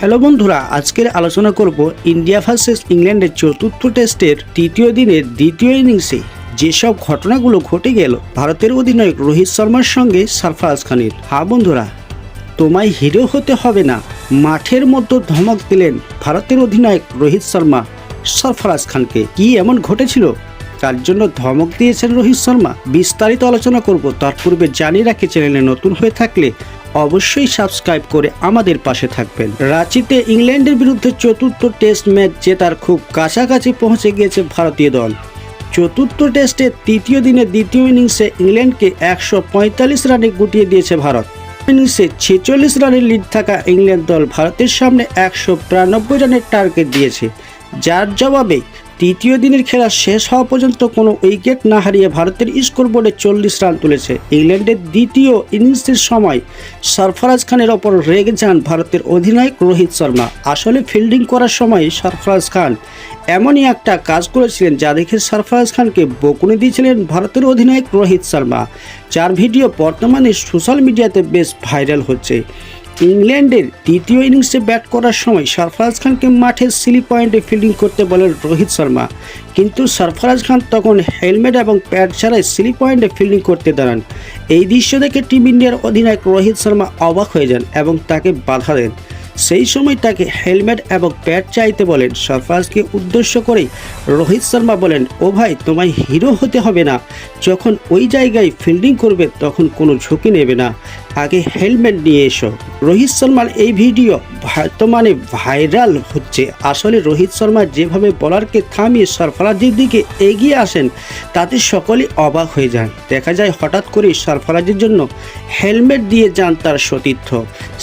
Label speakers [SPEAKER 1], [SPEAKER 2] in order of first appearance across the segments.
[SPEAKER 1] Hello বন্ধুরা, আজকের আলোচনা করব ইন্ডিয়া ভার্সেস ইংল্যান্ডের চতুর্থ টেস্টের তৃতীয় দিনের দ্বিতীয় ইনিংসে যেসব ঘটনাগুলো ঘটে গেল ভারতের অধিনায়ক রোহিত শর্মার সঙ্গে সরফরাজ খানের। হ্যাঁ বন্ধুরা, তোমায় হিরো হতে হবে না, মাঠের মধ্যে ধমক দিলেন ভারতের অধিনায়ক রোহিত শর্মা সরফরাজ খানকে। কি এমন ঘটেছিল তার জন্য ধমক দিয়েছেন রোহিত শর্মা? বিস্তারিত আলোচনা করব। তার পূর্বে জানিয়ে রাখি, চ্যানেলে নতুন হয়ে থাকলে অবশ্যই সাবস্ক্রাইব করে আমাদের পাশে থাকবেন। রাঁচিতে ইংল্যান্ডের বিরুদ্ধে চতুর্থ টেস্ট ম্যাচ জেতার খুব কাছাকাছি পৌঁছে গিয়েছে ভারতীয় দল। চতুর্থ টেস্টের তৃতীয় দিনে দ্বিতীয় ইনিংসে ইংল্যান্ডকে 145 রানে গুটিয়ে দিয়েছে ভারত। ইনিংসে 46 রানের লিড থাকা ইংল্যান্ড দল ভারতের সামনে 192 রানের টার্গেট দিয়েছে, যার জবাবে তৃতীয় দিনের খেলা শেষ হওয়া পর্যন্ত কোনো উইকেট না হারিয়ে ভারতের স্কোরবোর্ডে 40 রান তুলেছে। ইংল্যান্ডের দ্বিতীয় ইনিংসের সময় সরফরাজ খানের ওপর রেগে যান ভারতের অধিনায়ক রোহিত শর্মা। আসলে ফিল্ডিং করার সময় সরফরাজ খান এমনই একটা কাজ করেছিলেন যা দেখে সরফরাজ খানকে বকুনি দিয়েছিলেন ভারতের অধিনায়ক রোহিত শর্মা, যার ভিডিও বর্তমানে সোশ্যাল মিডিয়াতে বেশ ভাইরাল হচ্ছে। ইংল্যান্ডের দ্বিতীয় ইনিংসে ব্যাট করার সময় সরফরাজ খানকে মাঠের সিলি পয়েন্টে ফিল্ডিং করতে বলেন রোহিত শর্মা, কিন্তু সরফরাজ খান তখন হেলমেট এবং প্যাড ছাড়াই সিলি পয়েন্টে ফিল্ডিং করতে দাঁড়ান। এই দৃশ্য দেখে টিম ইন্ডিয়ার অধিনায়ক রোহিত শর্মা অবাক হয়ে যান এবং তাকে বাধা দেন। সেই সময় তাকে হেলমেট এবং প্যাড চাইতে বলেন। সরফরাজকে উদ্দেশ্য করে রোহিত শর্মা বলেন, ও ভাই, তোমায় হিরো হতে হবে না, যখন ওই জায়গায় ফিল্ডিং করবে তখন কোনো ঝুঁকি নেবে না, আগে হেলমেট নিয়ে এসো। রোহিত শর্মার এই ভিডিও বর্তমানে ভাইরাল হচ্ছে। আসলে রোহিত শর্মা যেভাবে বলারকে থামিয়ে সরফরাজের দিকে এগিয়ে আসেন তাতে সকলেই অবাক হয়ে যান। দেখা যায় হঠাৎ করেই সরফরাজের জন্য হেলমেট দিয়ে যান তার সতীর্থ,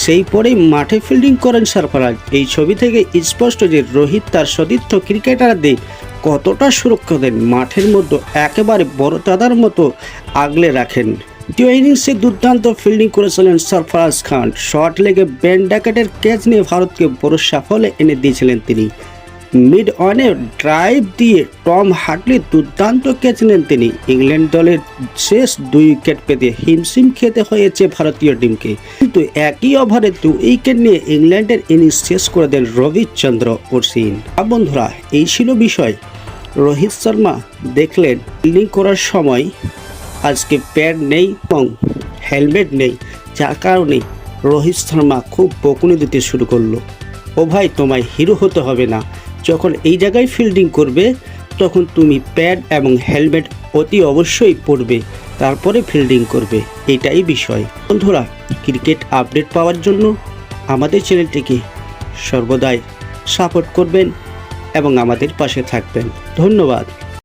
[SPEAKER 1] সেই পরেই মাঠে ফিল্ডিং করেন সরফরাজ। এই ছবি থেকে স্পষ্ট যে রোহিত তার সতীর্থ ক্রিকেটারদের কতটা সুরক্ষা দেন, মাঠের মধ্যে একেবারে বড় দাদার মতো আগলে রাখেন। দ্বিতীয় ইনিংসে দুর্দান্ত ফিল্ডিং করেছিলেন সরফরাজ খান। শর্ট লেগে বেন ড্যাকেটের ক্যাচ নিয়ে ভারতকে বড় সাফল্যে এনে দিয়েছিলেন তিনি। মিড অনে ড্রাইভ দিয়ে টম হার্টলির দুর্দান্ত ক্যাচ নেন তিনি। ইংল্যান্ড দলের শেষ 2 উইকেট পেতে হিমশিম খেতে হয়েছে ভারতীয় টিমকে, কিন্তু একই ওভারে 2 উইকেট নিয়ে ইংল্যান্ডের ইনিংস শেষ করে দেন রবিচন্দ্র অশ্বিন। বন্ধুরা, এই ছিল বিষয়। রোহিত শর্মা দেখলেন ফিল্ডিং করার সময় আজকে প্যাড নেই এবং হেলমেট নেই, যার কারণে রোহিত শর্মা খুব বকুনি দিতে শুরু করলো। ও ভাই, তোমায় হিরো হতে হবে না, যখন এই জায়গায় ফিল্ডিং করবে তখন তুমি প্যাড এবং হেলমেট অতি অবশ্যই পরবে, তারপরে ফিল্ডিং করবে। এটাই বিষয়। বন্ধুরা, ক্রিকেট আপডেট পাওয়ার জন্য আমাদের চ্যানেলটিকে সর্বদাই সাপোর্ট করবেন এবং আমাদের পাশে থাকবেন। ধন্যবাদ।